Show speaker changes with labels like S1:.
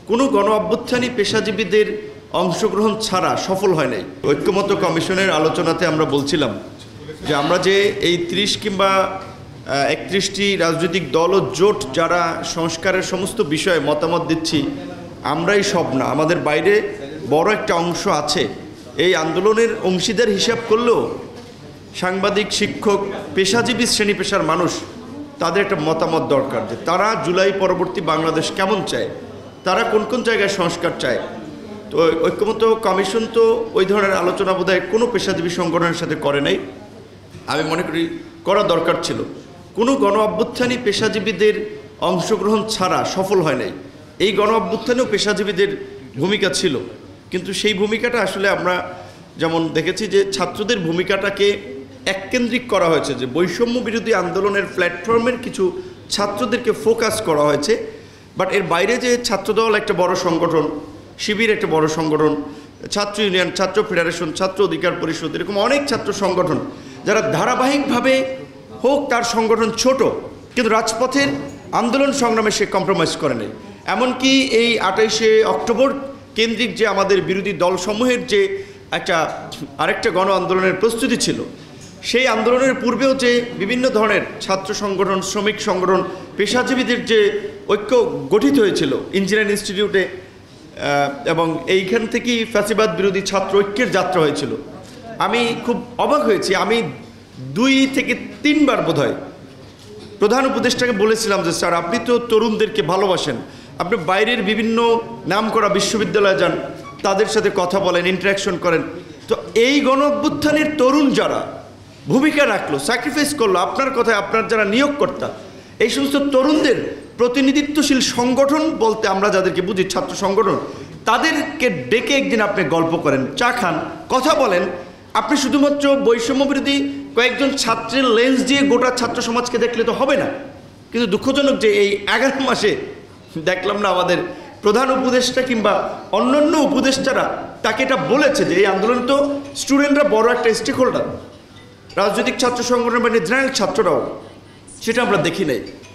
S1: কোনো গণ অভ্যুত্থানই পেশাজীবীদের অংশগ্রহণ ছাড়া সফল হয় নাই। ঐক্যমত্য কমিশনের আলোচনাতে আমরা বলছিলাম যে আমরা যে এই ৩০ কিংবা ৩১টি রাজনৈতিক দল ও জোট যারা সংস্কারের সমস্ত বিষয়ে মতামত দিচ্ছি, আমরাই সব না, আমাদের বাইরে বড় একটা অংশ আছে। এই আন্দোলনের অংশীদার হিসাব করলেও সাংবাদিক, শিক্ষক, পেশাজীবী শ্রেণী পেশার মানুষ, তাদের একটা মতামত দরকার যে তারা জুলাই পরবর্তী বাংলাদেশ কেমন চায়, তারা কোন কোন জায়গায় সংস্কার চায়। তো ঐক্যমত্য কমিশন তো ওই ধরনের আলোচনা বোধহয় কোনো পেশাজীবী সংগঠনের সাথে করে নাই। আমি মনে করি করা দরকার ছিল। কোনো গণ অভ্যুত্থানই পেশাজীবীদের অংশগ্রহণ ছাড়া সফল হয় নাই। এই গণ অভ্যুত্থানেও পেশাজীবীদের ভূমিকা ছিল, কিন্তু সেই ভূমিকাটা আসলে আমরা যেমন দেখেছি যে ছাত্রদের ভূমিকাটাকে এককেন্দ্রিক করা হয়েছে, যে বৈষম্য বিরোধী আন্দোলনের প্ল্যাটফর্মের কিছু ছাত্রদেরকে ফোকাস করা হয়েছে। বাট এর বাইরে যে ছাত্রদল একটা বড় সংগঠন, শিবির একটা বড় সংগঠন, ছাত্র ইউনিয়ন, ছাত্র ফেডারেশন, ছাত্র অধিকার পরিষদ, এরকম অনেক ছাত্র সংগঠন যারা ধারাবাহিকভাবে হোক তার সংগঠন ছোট, কিন্তু রাজপথের আন্দোলন সংগ্রামে সে কম্প্রোমাইজ করে নেই। এমনকি এই ২৮শে অক্টোবর কেন্দ্রিক যে আমাদের বিরোধী দলসমূহের যে আরেকটা গণ আন্দোলনের প্রস্তুতি ছিল, সেই আন্দোলনের পূর্বেও যে বিভিন্ন ধরনের ছাত্র সংগঠন, শ্রমিক সংগঠন, পেশাজীবীদের যে ঐক্য গঠিত হয়েছিল ইঞ্জিনিয়ারিং ইনস্টিটিউটে, এবং এইখান থেকেই ফ্যাসিবাদ বিরোধী ছাত্র ঐক্যের যাত্রা হয়েছিল। আমি খুব অবাক হয়েছি। আমি ২ থেকে ৩ বার বোধহয় প্রধান উপদেষ্টাকে বলেছিলাম যে স্যার, আপনি তো তরুণদেরকে ভালোবাসেন, আপনি বাইরের বিভিন্ন নামকরা বিশ্ববিদ্যালয়ে যান, তাদের সাথে কথা বলেন, ইন্টারাকশন করেন। তো এই গণ অভ্যুত্থানের তরুণ যারা ভূমিকা রাখলো, স্যাক্রিফাইস করলো, আপনার কথায় আপনার যারা নিয়োগকর্তা, এই সমস্ত তরুণদের প্রতিনিধিত্বশীল সংগঠন বলতে আমরা যাদেরকে বুঝি ছাত্র সংগঠন, তাদেরকে ডেকে একদিন আপনি গল্প করেন, চা খান, কথা বলেন। আপনি শুধুমাত্র বৈষম্য বিরোধী কয়েকজন ছাত্রের লেন্স দিয়ে গোটা ছাত্র সমাজকে দেখলে তো হবে না। কিন্তু দুঃখজনক যে এই 11 মাসে দেখলাম না আমাদের প্রধান উপদেষ্টা কিংবা অন্যান্য উপদেষ্টারা তাকে এটা বলেছে যে এই আন্দোলন তো স্টুডেন্টরা বড় একটা স্টেক হোল্ডার, রাজনৈতিক ছাত্র সংগঠন মানে জেনারেল ছাত্ররাও, সেটা আমরা দেখি নাই।